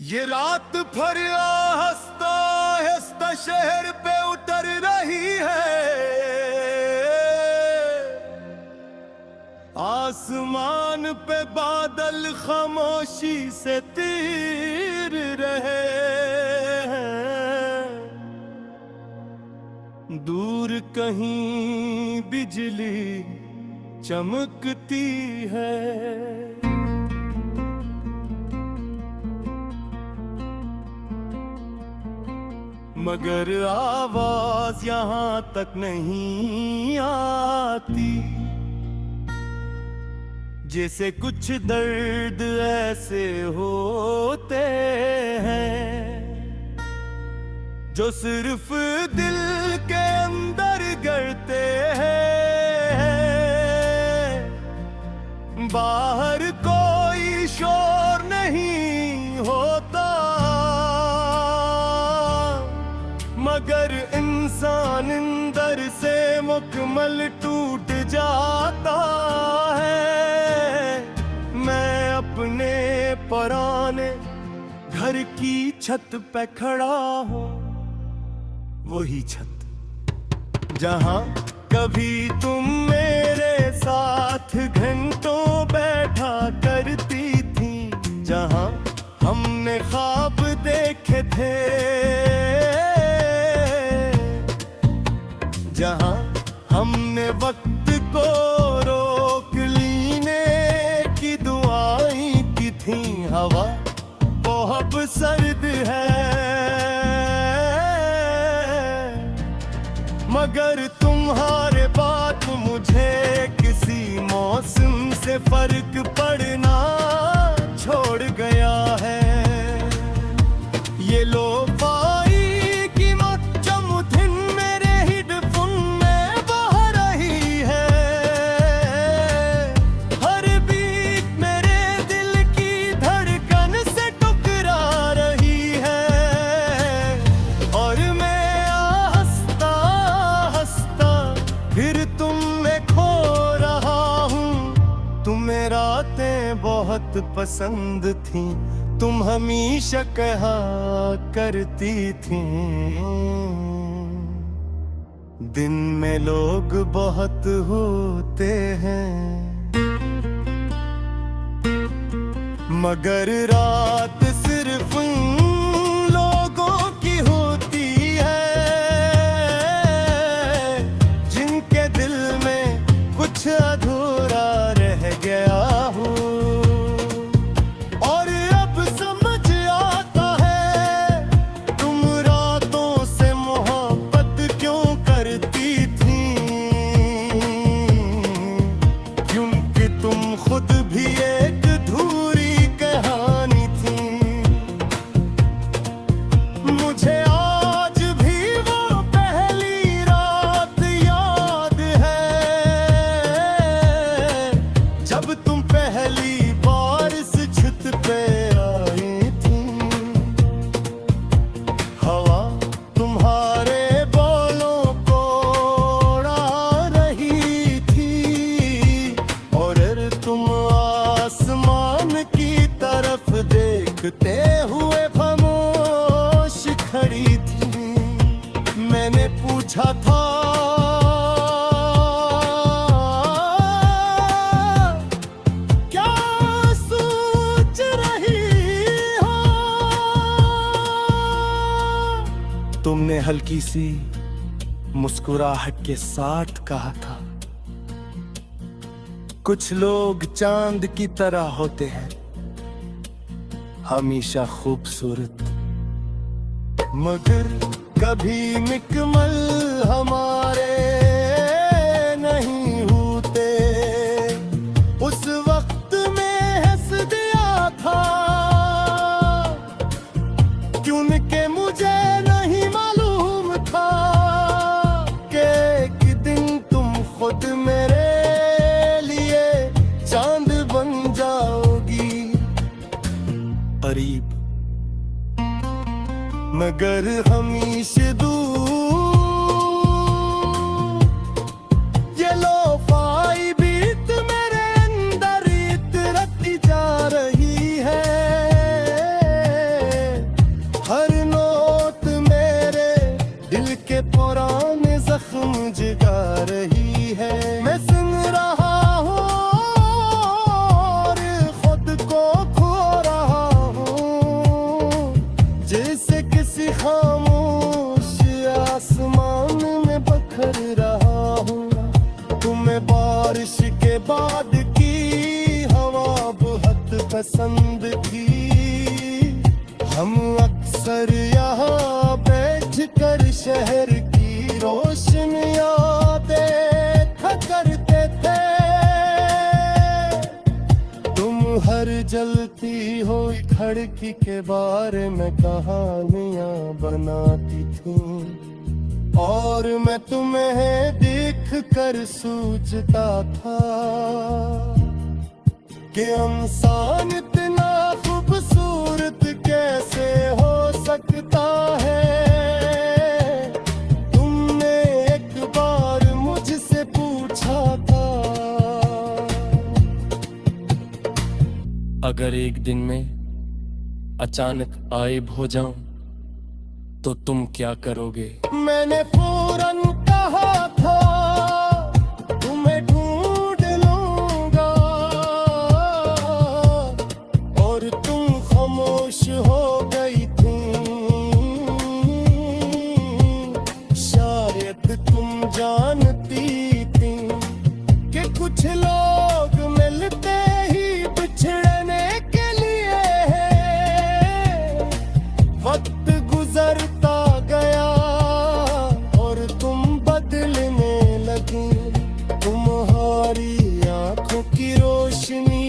ये रात भर हंसता हंसता शहर पे उतर रही है। आसमान पे बादल खामोशी से तीर रहे हैं। दूर कहीं बिजली चमकती है। मगर आवाज यहाँ तक नहीं आती। जैसे कुछ दर्द ऐसे होते हैं जो सिर्फ दिल के अंदर गिरते हैं। बाहर कोई शोर नहीं होता, मगर इंसान अंदर से मुकम्मल टूट जाता है। मैं अपने पुराने घर की छत पे खड़ा हूँ, वही छत जहाँ कभी तुम मेरे साथ घंटों बैठा करती थी। जहाँ हमने ख्वाब देखे थे, जहाँ हमने वक्त को रोक लेने की दुआएं की थी। हवा बहुत सर्द है, मगर तुम्हारे बात मुझे किसी मौसम से फर्क पड़ना छोड़ गया है। ये लो बहुत पसंद थी, तुम हमेशा कहा करती थी। दिन में लोग बहुत होते हैं, मगर रात सिर्फ उन लोगों की होती है जिनके दिल में कुछ अधूरा रह गया हो। देखते हुए खामोश खड़ी थी। मैंने पूछा था, क्या सोच रही हो? तुमने हल्की सी मुस्कुराहट के साथ कहा था, कुछ लोग चांद की तरह होते हैं, हमेशा खूबसूरत, मगर कभी मुकम्मल हमारे नहीं होते। उस वक्त में हंस दिया था क्योंकि मुझे नहीं मालूम था कि एक दिन तुम खुद मेरे लिए चांद बन जाओगी। करीब मगर हमेशा दूर। ये लोफाई बीत मेरे अंदर इतरती जा रही है। पसंद थी। हम अक्सर यहाँ बैठ कर शहर की रोशनियां देखा करते थे। तुम हर जलती हुई खिड़की के बारे में कहानियां बनाती थी, और मैं तुम्हें देख कर सोचता था कि इंसान इतना खूबसूरत कैसे हो सकता है। तुमने एक बार मुझसे पूछा था, अगर एक दिन में अचानक गायब हो जाऊं तो तुम क्या करोगे? मैंने फौरन कहा था तुम्हें ढूंढ लूंगा, और तुम खामोश हो गई थी। शायद तुम जानती थी कि कुछ लोग मिलते ही बिछड़ने के लिए हैं। वक्त गुजरता गया और तुम बदलने लगी। तुम्हारी आंखों की रोशनी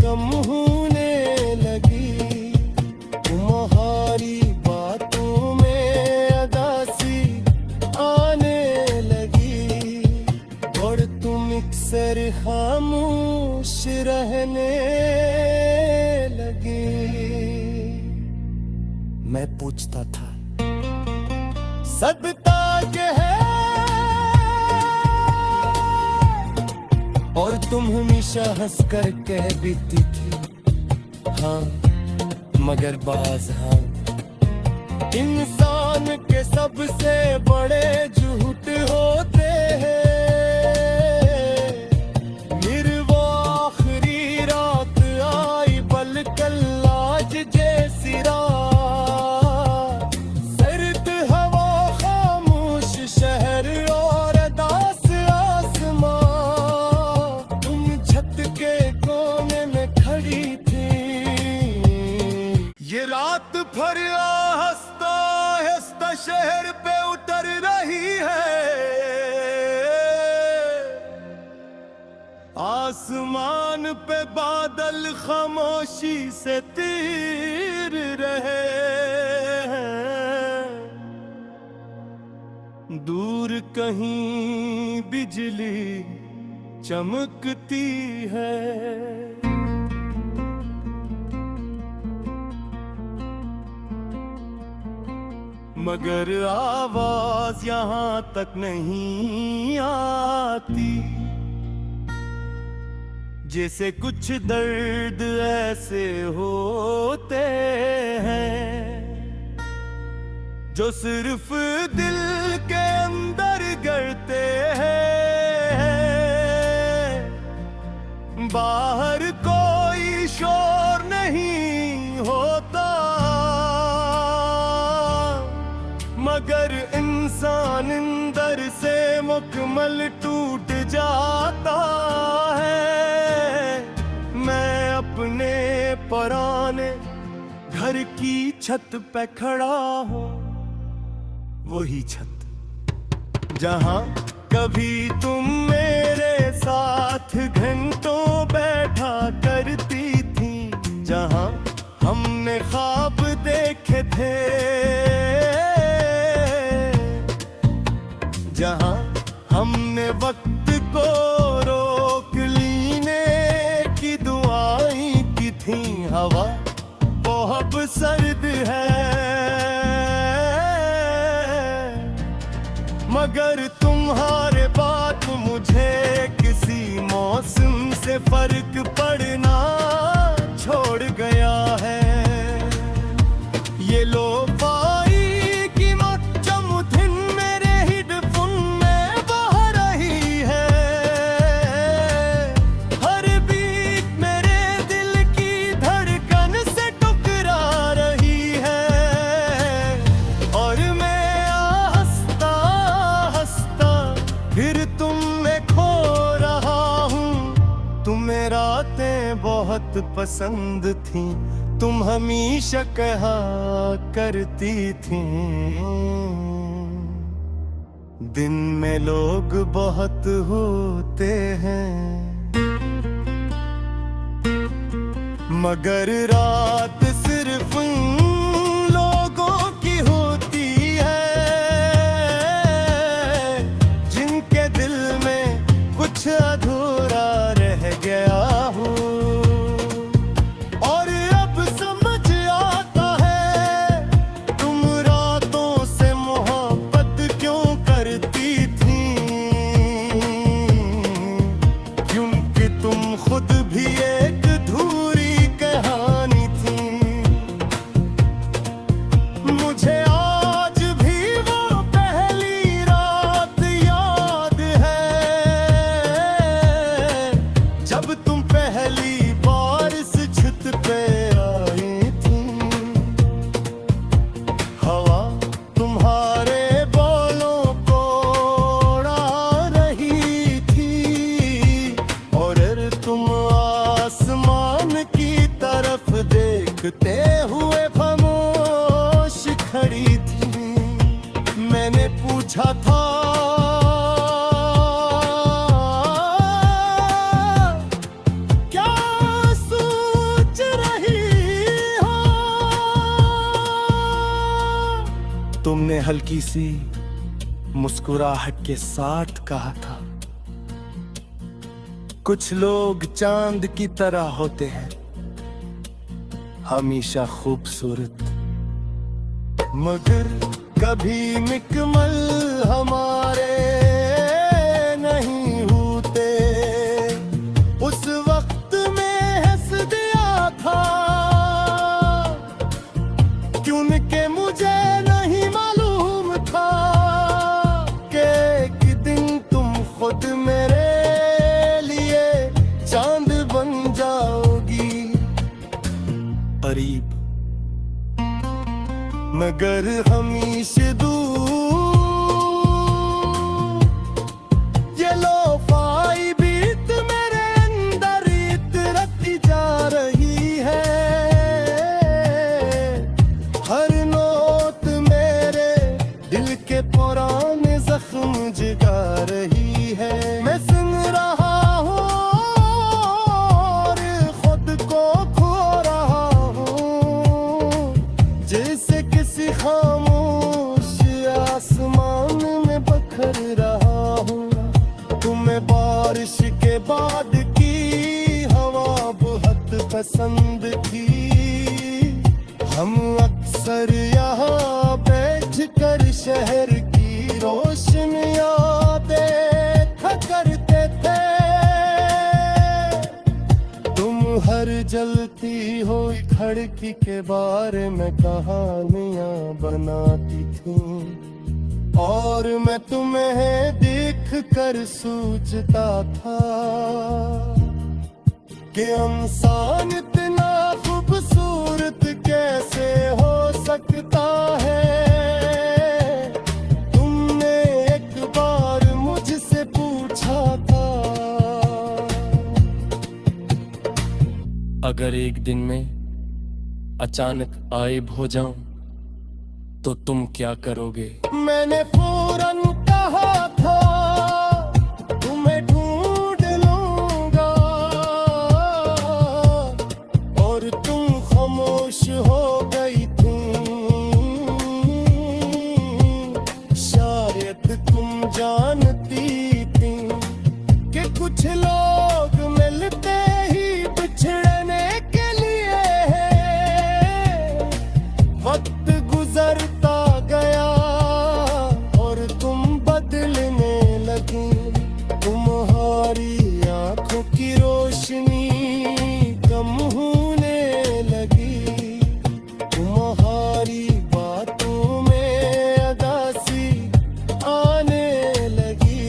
कम होने लगी। तुम्हारी बातों में अदासी आने लगी, और तुम अक्सर खामोश रहने लगी। मैं पूछता था सदताज है, और तुम हमेशा हंस कर कह बीती थी हाँ, मगर बाज हाँ। इंसान के सबसे बड़े झूठ होते हैं। निर्वा आखिरी रात आई बल कल आज जैसी रात। सर्द हवा खामोश शहर और अदास आसमां। तुम छत के कोने में खड़ी थी। ये रात भर हंसता हंसता शहर पे उतर रही है। आसमान पे बादल खामोशी से तीर रहे हैं। दूर कहीं बिजली चमकती है। मगर आवाज यहाँ तक नहीं आती। जैसे कुछ दर्द ऐसे होते हैं जो सिर्फ दिल के अंदर गिरते हैं। बाहर कोई शोर नहीं होता, मगर इंसान अंदर से मुकम्मल टूट जाता है। मैं अपने पुराने घर की छत पे खड़ा हूँ, वही छत जहाँ कभी तुम मेरे साथ घंटों बैठा करती थी। जहाँ हमने ख्वाब देखे थे, जहाँ हमने वक्त को रोक लेने की दुआएं की थी। हवा बहुत सर्द है, मगर तुम्हारे बाद मुझे किसी मौसम से फर्क पड़ना छोड़ गया है। ये लो रातें बहुत पसंद थी, तुम हमेशा कहा करती थी, दिन में लोग बहुत होते हैं मगर रात सिर्फ उन लोगों की होती है जिनके दिल में कुछ अधूरा रह गया हूँ। और अब समझ आता है तुम रातों से मोहब्बत क्यों करती थी, क्योंकि तुम खुद भी एक अधूरी कहानी थी। मुझे आज भी वो पहली रात याद है जब तुम पहली बार इस छत पे आई थी। हवा तुम्हारे बालों को उड़ा रही थी और तुम आसमान की तरफ देखते हुए खामोश खड़ी थी। मैंने पूछा था क्या सोच रही हो, तुमने हल्की सी मुस्कुराहट के साथ कहा था कुछ लोग चांद की तरह होते हैं, हमेशा खूबसूरत, मगर कभी मुकम्मल हमारे नहीं होते। उस वक्त में हंस दिया था क्योंकि मुझे नहीं मालूम था कि एक दिन तुम खुद मेरे चांद बन जाओगी। करीब मगर हमेशा दूर, ये लोफाई बीत मेरे अंदर इतरती जा रही है। हर नोट मेरे दिल के पुराने जख्म जगा रही है। मैं सुन रहा खामोश आसमान में बखर रहा हूँ। तुम्हें बारिश के बाद की हवा बहुत पसंद थी। हम अक्सर यहाँ बैठ कर शहर की रोशनियाँ देखा करते थे। तुम हर जलती हुई खिड़की के बारे में कहानियां बनाती थी और मैं तुम्हें देख कर सोचता था कि इंसान इतना खूबसूरत कैसे हो सकता है। तुमने एक बार मुझसे पूछा था अगर एक दिन में अचानक गायब हो जाऊं तो तुम क्या करोगे। मैंने फौरन कहा था तुम्हें ढूंढ लूंगा और तुम खामोश हो गई थी। शायद तुम जानती थी कि कुछ लोग मिलते ही बिछड़ने के लिए वक्त गुजरता गया और तुम बदलने लगी। तुम्हारी आंखों की रोशनी कम होने लगी। तुम्हारी बातों में अदासी आने लगी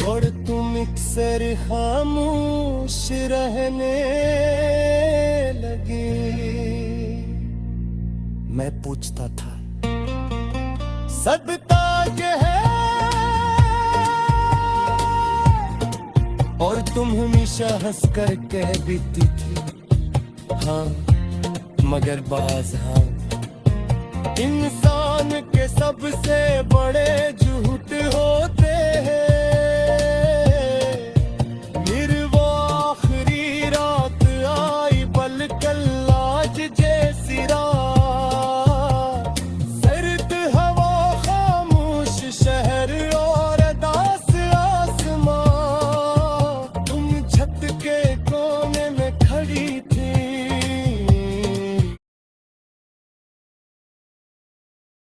और तुम अक्सर खामोश रहने लगी। मैं पूछता था सदताज है और तुम हमेशा हंस कर कह देती थी हाँ मगर बाज हाँ। इंसान के सबसे बड़े झूठ हो